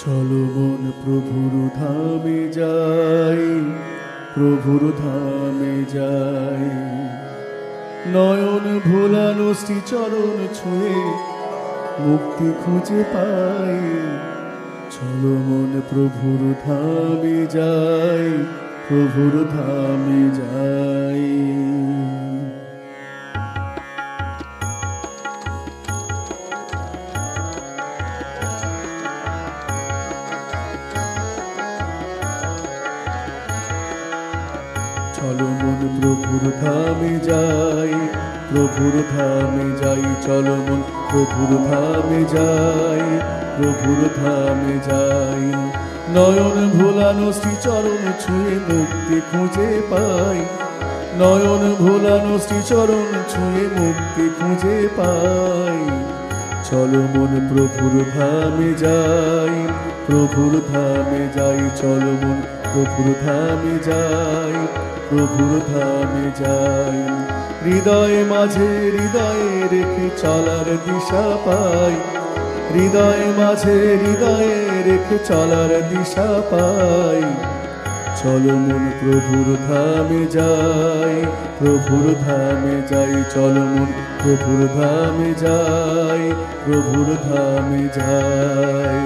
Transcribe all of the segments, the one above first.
চলো মন প্রভুর ধামে যাই, প্রভুর ধামে যাই। নয়ন ভোলানো শ্রীচরণ ছুঁয়ে মুক্তি খুঁজে পাই। চলো মন প্রভুর ধামে যাই, প্রভুর ধামে যাই। চলো মন প্রভুর ধামে যাই, প্রভুর ধামে যাই। চলো মন প্রভুর ধামে যাই, প্রভুর ধামে যাই। নয়ন ভোলানো শ্রীচরণ ছুঁয়ে মুক্তি খুঁজে পাই। নয়ন ভোলানো শ্রীচরণ ছুঁয়ে মুক্তি খুঁজে পাই। চলো মন প্রভুর ধামে যাই, প্রভুর ধামে যাই। চলো মন প্রভুর ধামে যাই, প্রভুর ধামে যাই। হৃদয়ে মাঝে হৃদয়ে রেখে চলার দিশা পাই। হৃদয়ে মাঝে হৃদয়ে রেখে চলার দিশা পাই। চলো মন প্রভুর ধামে যাই, প্রভুর ধামে যাই। চলো মন প্রভুর ধামে যাই, প্রভুর ধামে যাই।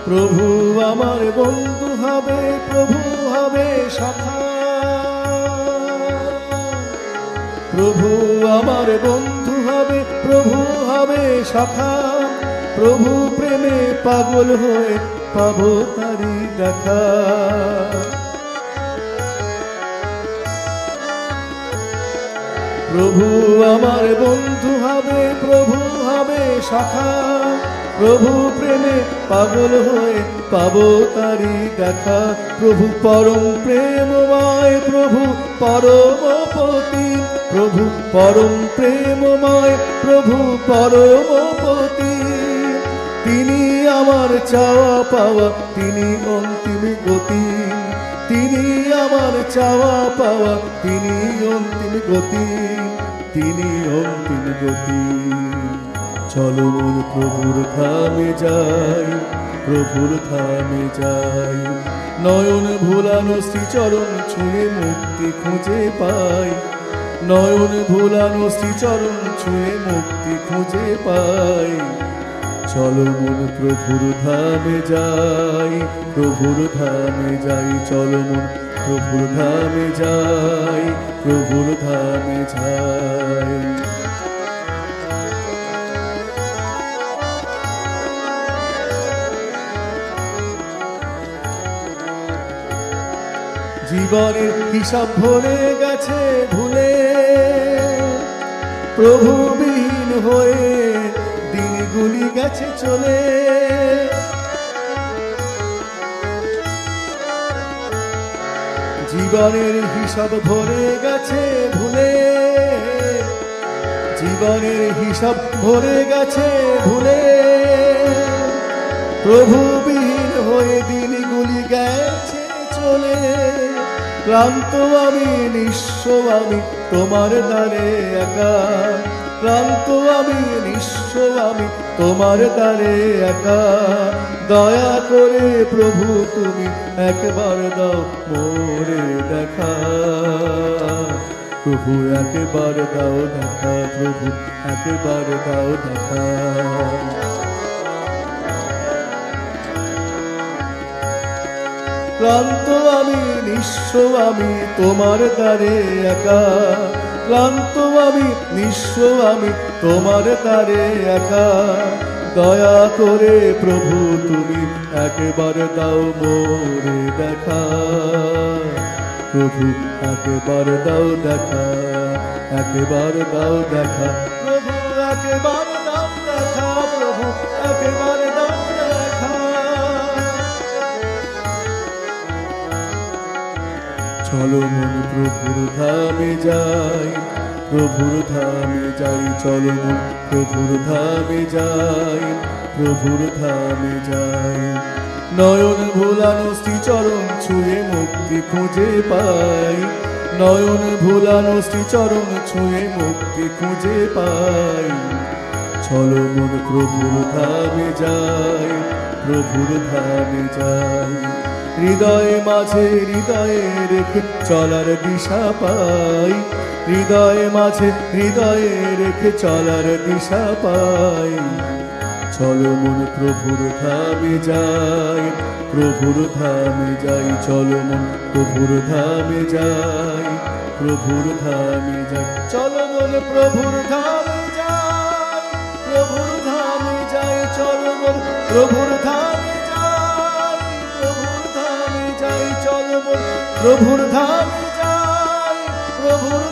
প্রভু আমার বন্ধু হবে, প্রভু হবে সখা। প্রভু আমার বন্ধু হবে, প্রভু হবে সখা। প্রভু প্রেমে পাগল হয়ে পাবো তারি দেখা। প্রভু আমার বন্ধু হবে, প্রভু হবে সখা। প্রভু প্রেমে পাগল হয়ে পাবো তারি দেখা। প্রভু পরম প্রেমময়, প্রভু পরমপতি। প্রভু পরম প্রেমময়, প্রভু পরমপতি। তিনি আমার চাওয়া পাওয়া, তিনি অন্তিম গতি। তিনি আমার চাওয়া পাওয়া, তিনি অন্তিম গতি। তিনি অন্তিম গতি। চলো মন প্রভুর ধামে যাই, প্রভুর ধামে যাই। নয়ন ভোলানো শ্রীচরণ ছুঁয়ে মুক্তি খুঁজে পাই। নয়ন ভোলানো শ্রীচরণ ছুঁয়ে মুক্তি খুঁজে পাই। চলো মন প্রভুর ধামে যাই, প্রভুর ধামে যাই। চলো মন প্রভুর ধামে যাই, প্রভুর ধামে যাই। জীবনের হিসাব ভরে গেছে ভুলে, প্রভুবিহীন হয়ে দিনগুলি গেছে চলে। জীবনের হিসাব ভরে গেছে ভুলে, জীবনের হিসাব ভরে গেছে ভুলে। প্রভুবিহীন হয়ে দিনগুলি গেছে চলে। ক্লান্ত আমি নিঃস্ব আমি তোমার দ্বারে একা। ক্লান্ত আমি নিঃস্ব আমি তোমার দ্বারে একা। দয়া করে প্রভু তুমি একবার দাও মোরে দেখা। প্রভু একবার দাও দেখা, প্রভু একবার দাও দেখা। ক্লান্ত আমি নিঃস্ব আমি তোমার দ্বারে একা। ক্লান্ত আমি নিঃস্ব আমি তোমার দ্বারে একা। দয়া করে প্রভু তুমি একবার দাও মোরে দেখা। প্রভু একবার দাও দেখা, একবার দাও দেখা। প্রভু একবার দাও দেখা, প্রভু একবার দাও দেখা। চলো মন প্রভুর ধামে যাই, প্রভুর ধামে যাই। চলো মন প্রভুর ধামে যাই, প্রভুর ধামে যাই। নয়ন ভোলানো শ্রীচরণ ছুঁয়ে মুক্তি খুঁজে পাই, নয়ন ভোলানো শ্রীচরণ ছুঁয়ে মুক্তি খুঁজে পাই। চলো মন প্রভুর ধামে যাই, প্রভুর ধামে যাই। হৃদয়ে মাঝে হৃদয়ে রেখে চলার দিশা পাই, হৃদয়ে মাঝে হৃদয়ে রেখে চলার দিশা পাই। চলো মন প্রভুর ধামে যাই, প্রভুর ধামে যাই। চলো মন প্রভুর ধামে যাই, প্রভুর ধামে যাই। চলো মন প্রভুর ধামে যাই, প্রভুর ধামে যাই। চলো মন প্রভুর ধামে যাই, প্রভুর ধামে যাই। চলো মন প্রভুর ধামে যাই, প্রভুর